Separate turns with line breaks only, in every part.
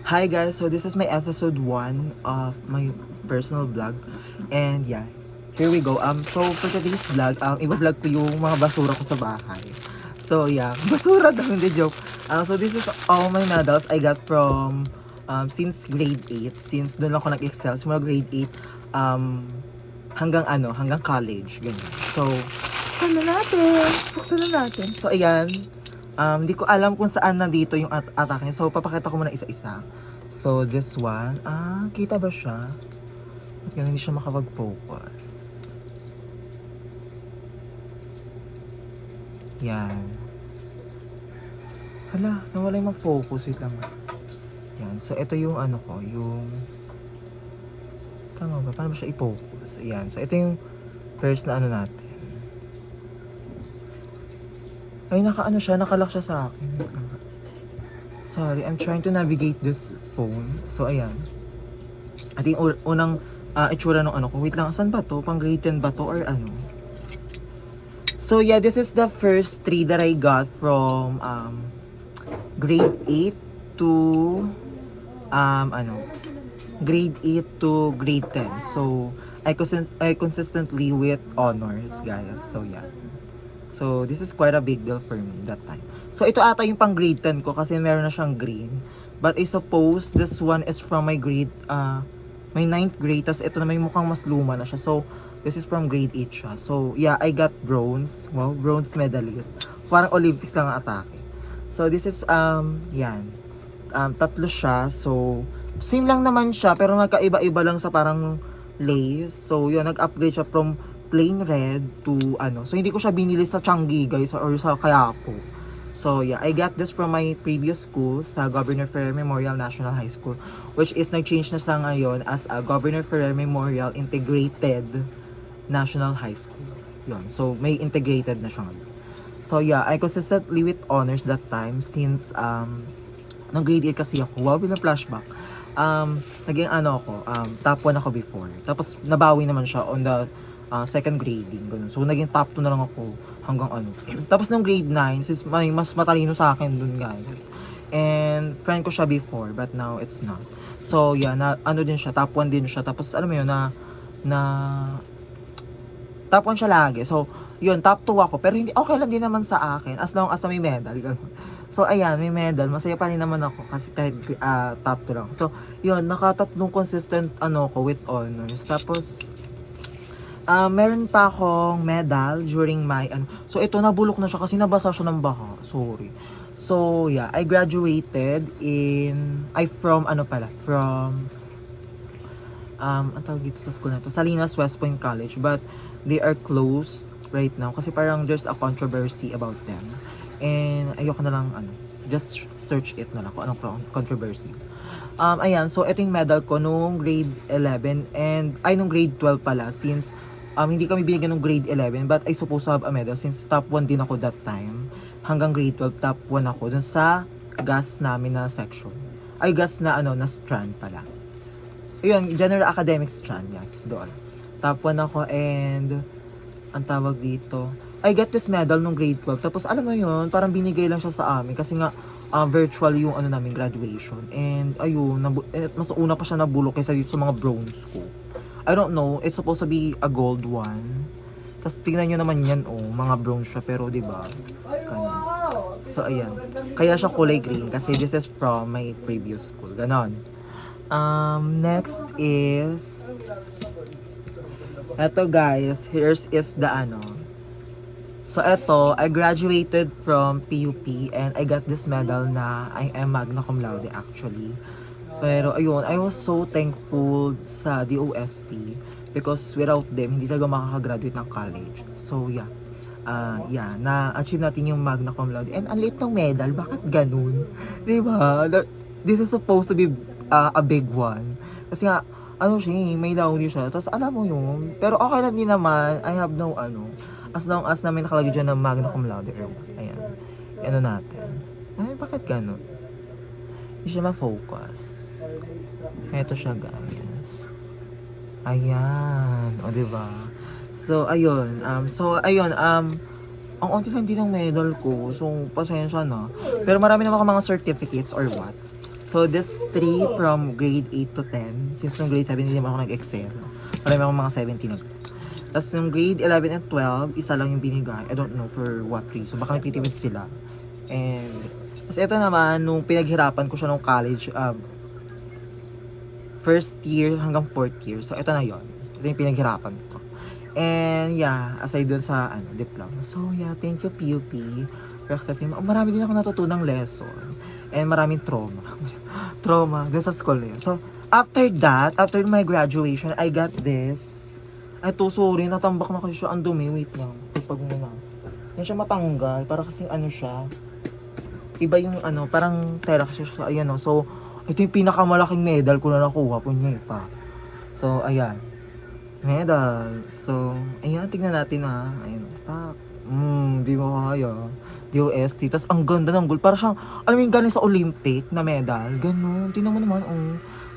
Hi guys, so this is my episode 1 of my personal vlog. And yeah, here we go. So for today's vlog, i-vlog ko yung mga basura ko sa bahay. So yeah, basura daw, hindi joke. So this is all my medals I got from since grade 8. Since doon lang ako nag-excel, simula grade 8 hanggang college, ganyan. So, buksan na natin. So ayan, hindi ko alam kung saan nandito yung atake. So, papakita ko muna isa-isa. So, this one. Kita ba siya? At yun, hindi siya makapag-focus. Yan. Hala, nawala yung mag-focus. Wait lang. Yan. So, ito yung ano ko. Yung... Tama ba? Paano ba siya i-focus? Ayan. So, ito yung first na ano natin. Ay, nakalock siya sa akin. Sorry, I'm trying to navigate this phone. So, ayan. At yung unang itsura ng ano ko. Wait lang, saan ba to? Pang grade 10 ba to? Or ano? So, yeah, this is the first 3 that I got from grade 8 to grade 8 to grade 10. So, I consistently with honors, guys. So, yeah. So, this is quite a big deal for me that time. So, ito ata yung pang grade 10 ko kasi meron na siyang green. But I suppose this one is from my grade, my 9th grade. Tapos ito na may mukhang mas luma na siya. So, this is from grade 8 siya. So, yeah, I got bronze. Wow, bronze medalist. Parang Olympics lang ang atake. So, this is, yan. Tatlo siya. So, same lang naman siya. Pero nagkaiba-iba lang sa parang lace. So, yun, nag-upgrade siya from plain red to ano. So, hindi ko siya binili sa Changi, guys, or sa Quiapo. So, yeah, I got this from my previous school sa Governor Ferrer Memorial National High School, which is nag-change na sa ngayon as a Governor Ferrer Memorial Integrated National High School. Yun. So, may integrated na siya ngayon. So, yeah, I consistently with honors that time since, nung grade 8 kasi ako. Wow, bilang flashback. Naging ano ako, top 1 ako before. Tapos, nabawi naman siya on the second grading, ganun. So, naging top 2 na lang ako hanggang ano. Tapos, nung grade 9, since may mas matalino sa akin dun, guys. And, friend ko siya before, but now, it's not. So, yeah, ano din siya, top 1 din siya. Tapos, alam mo yun, top 1 siya lagi. So, yun, top 2 ako. Pero, hindi, okay lang din naman sa akin, as long as may medal, ganun. So, ayan, may medal. Masaya pa rin naman ako kasi kahit top 2 lang. So, yun, nakatatlong consistent ano ko with honors. Tapos, meron pa akong medal during my so ito nabulok na siya kasi nabasa siya ng baha. Sorry. So yeah, I graduated from ang tawag dito sa school na to, Salinas West Point College, but they are closed right now kasi parang there's a controversy about them. And ayoko na lang just search it na lang kung anong controversy. Ayan, so ito yung medal ko nung grade 11 and nung grade 12 pala since hindi kami binigyan ng grade 11 but I suppose to have a medal since top 1 din ako that time. Hanggang grade 12 top 1 ako dun sa gas namin na section. Ay, gas na na strand pala. Ayun, general academic strand, yes, doon. Top 1 ako and ang tawag dito, I got this medal nung grade 12. Tapos alam mo yun, parang binigay lang siya sa amin kasi nga virtual yung namin graduation. And ayun, mas una pa siya nabulok kaysa dito sa mga bronze ko. I don't know, it's supposed to be a gold one. Tapos tingnan nyo naman yan, mga bronze siya, pero diba, so ayan, kaya siya kulay green kasi this is from my previous school, ganon. Next is, eto guys, here's is the so eto, I graduated from PUP and I got this medal na I am magna cum laude actually. Pero ayun, I was so thankful sa DOST because without them, hindi talaga makakagraduate ng college. So yeah, na-achieve natin yung magna cum laude. And ang liit ng medal, bakit ganun? Diba? This is supposed to be a big one. Kasi nga, may lauri siya. Tapos alam mo yun, pero okay lang din naman, I have no as long as na may nakalagay dyan ng magna cum laude. Ayan, natin. Ay, bakit ganun? Hindi siya ma-focus. Ito siya guys. Ayan. O diba? So ayun. Ang onti lang din ng medal ko. So pasensya na. Pero marami naman ako mga certificates or what. So, this 3 from grade 8 to 10. Since nung grade 7, hindi naman ako nag-excel. Marami akong mga 70 na. Tapos nung grade 11 and 12, isa lang yung binigay. I don't know for what reason. Baka nagtitipid sila. And, kasi ito naman, nung pinaghirapan ko siya nung college, first year hanggang fourth year. So, ito na yon. Ito yung pinaghirapan ko. And, yeah, aside dun sa, diploma. So, yeah, thank you, PUP. For accepting. Marami din ako natutunang lesson. And maraming trauma. Trauma, dun sa school eh. So, after that, after my graduation, I got this. Ay, to, sorry, natambak na kasi siya. Ang dumi, wait lang. Pag muna. Yan siya matanggal. Para kasing ano siya. Iba yung parang tela kasi siya. Ayan o. So, ito yung pinakamalaking medal ko na nakuha. Punyeta. So, ayan. Medal. So, ayan. Tignan natin ha. Ayan. Tak. Di mo kaya. DOST. Tapos, ang ganda ng gold. Para siyang, alam mo yung galing sa Olympic na medal. Ganun. Tingnan mo naman,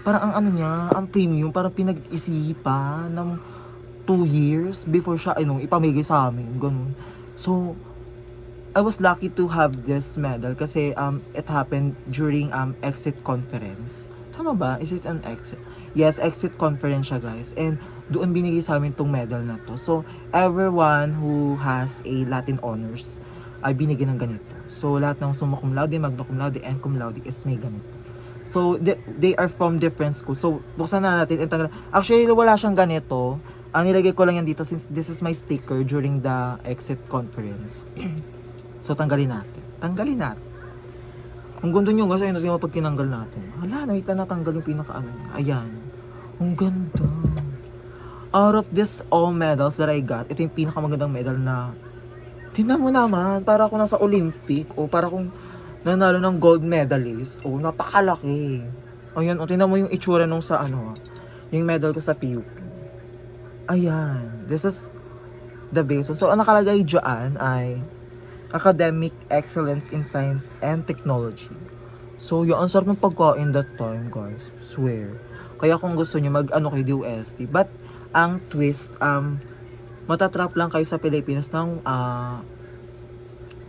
parang ang niya, ang premium. Parang pinag-isipan ng 2 years before siya ipamigay sa amin, ganun. So I was lucky to have this medal kasi it happened during exit conference. Tama ba? Is it an exit? Yes, exit conference siya, guys. And doon binigay sa amin tong medal na to. So everyone who has a Latin honors ay binigyan ng ganito. So lahat ng summa cum laude, magna cum laude, and cum laude is may ganito. So they are from different schools. So buksan na natin. Actually wala siyang ganito. Ang nilagay ko lang yan dito since this is my sticker during the exit conference. So, tanggalin natin. Tanggalin natin. Ang ganda nyo kasi ayun pag tinanggal natin. Hala, nakita natanggal yung pinaka niya. Ayan. Ang ganda. Out of this all medals that I got, ito yung pinakamagandang medal na tingnan mo naman, para ako nasa Olympic o para akong nanalo ng gold medalist. O, napakalaki. Ayan, tingnan mo yung itsura nung sa yung medal ko sa PUP. Ayan, this is the base. So, ang nakalagay dyan ay Academic Excellence in Science and Technology. So, yung ang sarap ng pagkain that time, guys. Swear. Kaya kung gusto nyo kay DOST. But, ang twist, matatrap lang kayo sa Pilipinas ng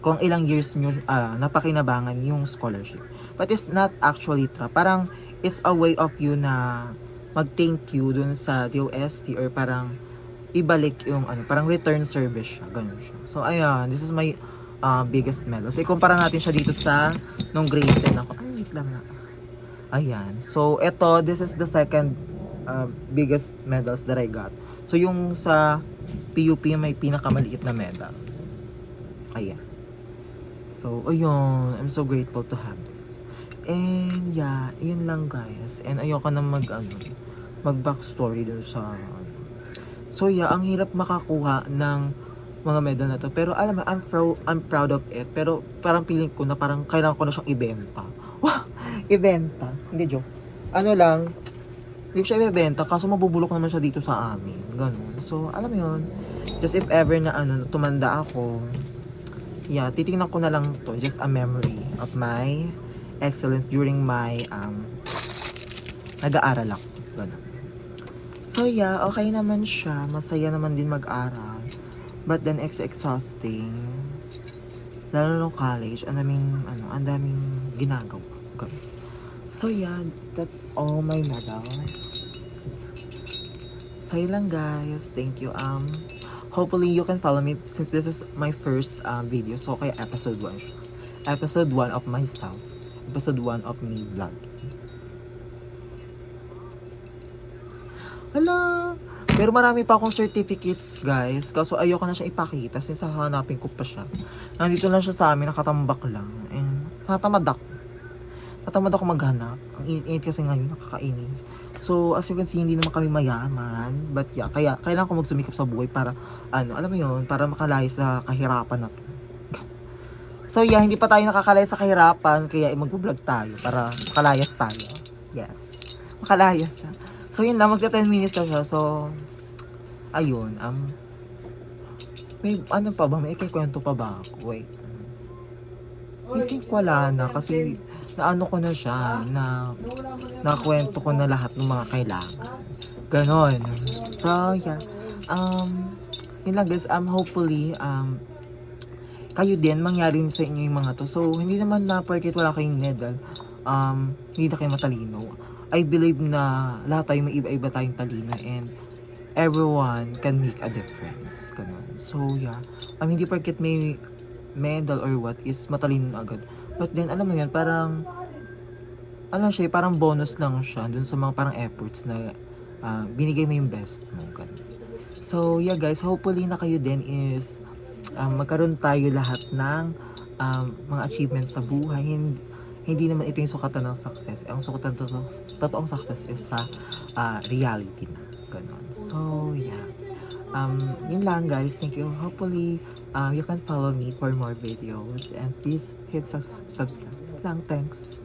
kung ilang years nyo napakinabangan yung scholarship. But it's not actually trap. Parang, it's a way of you na mag-thank you dun sa DOST or parang ibalik yung parang return service siya, ganun siya. So ayan, this is my biggest medal. So ikumpara natin siya dito sa nung grade 10 ako. Ay, wait lang na. Ayan. So eto, this is the second biggest medals that I got. So yung sa PUP may pinakamaliit na medal. Ayan. So ayun, I'm so grateful to have this. And yeah, yun lang guys. And ayoko na mag backstory dun sa So yeah, ang hirap makakuha ng mga medal na to. Pero alam mo, I'm proud of it. Pero parang feeling ko na parang kailangan ko na siyang ibenta. Wow! Ibenta? Hindi, joke. Hindi ko siya ibenta kaso mabubulok naman siya dito sa amin. Ganun. So, alam mo yun. Just if ever na tumanda ako, yeah, titingnan ko na lang to. Just a memory of my excellence during my nag-aaral ako. Ganun. So yeah, okay naman siya. Masaya naman din mag-aral. But then exhausting. Lalo nung college, ang daming ginagawa. Ganun. So yeah, that's all my medal. So yun lang guys. Thank you. Hopefully you can follow me since this is my first video. So kaya episode 1 siya. Episode 1 of myself. Episode 1 of me vlog. Hala! Pero marami pa akong certificates, guys. Kaso ayoko na siya ipakita since hahanapin ko pa siya. Nandito lang siya sa amin, nakatambak lang. And natamad ako maghanap. Ang init kasi ngayon, nakakainis. So, as you can see, hindi naman kami mayaman. But yeah, kaya kailangan ko magsumikap sa buhay para, alam mo yun, para makalayas sa kahirapan na to. So yeah, hindi pa tayo nakakalaya sa kahirapan, kaya mag-vlog tayo para makalayas tayo. Yes. Makalayas na. So yun lang, magta 10 minutes na siya. So, ayun, may pa ba? May ikikwento pa ba ako? Wait. I think wala na kasi naano ko na siya, nakwento ko na lahat ng mga kailangan. Ganon. So, yeah. Yun lang guys, hopefully, kayo din, mangyari sa inyo yung mga to. So, hindi naman na porket wala kayong medal, hindi na kayo matalino. I believe na lahat tayo may iba-iba tayong talino and everyone can make a difference. Ganun. So, yeah. Hindi porket may medal or what is matalino na agad. But then, alam mo yun, parang, ano siya, parang bonus lang siya dun sa mga parang efforts na binigay mo yung best mo. Ganun. So, yeah guys, hopefully na kayo din is magkaroon tayo lahat ng mga achievements sa buhay. Hindi naman ito yung sukatan ng success. Ang sukatan totoong success is sa reality na. Ganon. So, yeah. Yun lang guys. Thank you. Hopefully, you can follow me for more videos. And please hit subscribe lang. Thanks.